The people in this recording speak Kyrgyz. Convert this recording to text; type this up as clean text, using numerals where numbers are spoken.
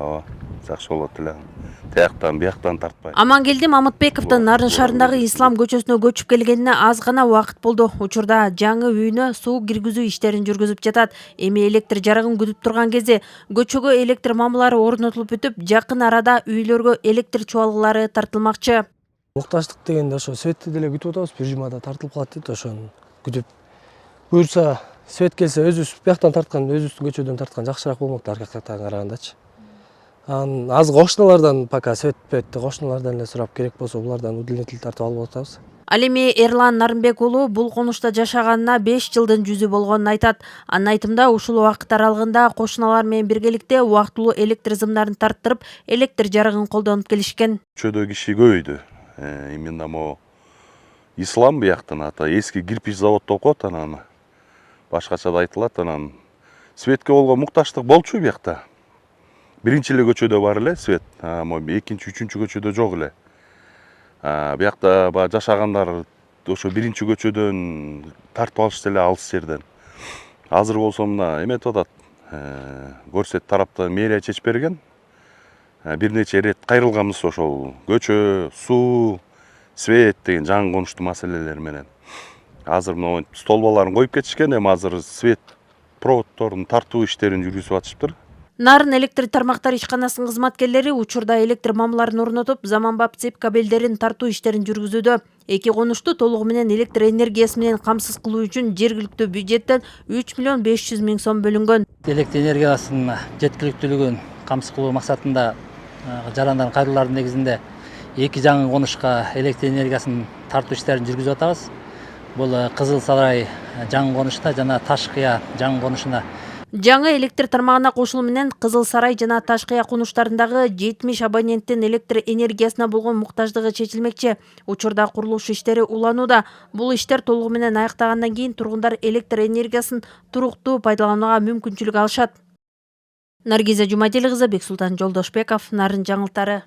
Ооба, жакшы болот эле. Тияктан, бияктан тартпай. Амангелди Мамытбековдун Нарын шаарындагы Ислам көчөсүнө көчүп келгенине аз гана убакыт болду. Учурда жаңы үйүнө суу киргизүү иштерин жүргүзүп жатат. Эми электр жарыгын күтүп турган кезде көчөгө электр мамылары орнотулуп бүтүп, жакын арада үйлөргө электр чуалгылары тартылмакчы. Мукташтык дегенде ошо светти деле күтүп атабыз, бир жумада тартылып калат дейт, ошону күтүп. Буюрса, свет келсе өзүбүз бияктан тарткан, өзүбүздүн көчөдөн тарткан жакшыраак болмокто арка жактан карагандачы. Аз кошуналардан пока свет бүтпөйт, кошуналардан эле сурап керек болсо булардан удлинитель тартып алып атабыз. Ал эми Эрлан Нарымбек уулу бул конушта жашаганына 5 жылдын жүзү болгонун айтат. Анын айтымында ушул убакыт аралыгында кошуналар менен биргеликте убактылуу электр зымдарын тарттырып, электр жарыгын колдонуп келишкен. Көчөдө киши көбөйдү. Именно мо Ислам бияктан ата эски кирпич завод болуп коет, анан башкача да айтылат, анан светке болгон мукташтык болчу биякта. Биринчи эле көчөдө бар эле свет, экинчи, үчүнчү көчөдө жок эле. Биякта баягы жашагандар ошо биринчи көчөдөн тартып алышты эле алыс жерден. Азыр болсо мына эметип атат. Көрсөт тарапта мэрия чечип берген. Бир нече ирет кайрылганбыз ошол көчө, суу, свет деген жаңы конуштуу маселелер менен. Азыр мына столбаларын коюп кетишкен, эми азыр свет проводдордун тартуу иштерин жүргүзүп атышыптыр. Нарын электр тармактар ишканасынын кызматкерлери учурда электр мамыларын орнотуп, заманбап цеп кабелдерин тартуу иштерин жүргүзүүдө. Эки конушту толугу менен электр энергиясы менен камсыз кылуу үчүн жергиликтүү бюджеттен 3 миллион 500 миң сом бөлүнгөн. Электр энергиясынын жеткиликтүүлүгүн камсыз кылуу максатында жарандардын кайрылууларынын негизинде эки жаңы конушка электр энергиясын тартуу иштерин жүргүзүп атабыз. Бул Кызыл Сарай жаңы конушуна жана Ташкыя жаңы конушуна. Жаңы электр тармагына кошулуу менен Кызыл Сарай жана Ташкыя конуштарындагы 70 абоненттин электр энергиясына болгон муктаждыгы чечилмекчи. Учурда курулуш иштери уланууда. Бул иштер толугу менен аяктагандан кийин тургундар электр энергиясын туруктуу пайдаланууга мүмкүнчүлүк алышат. Наргиза Жумадели кызы, Бексултан Жолдошбеков, Нарын жаңылыктары.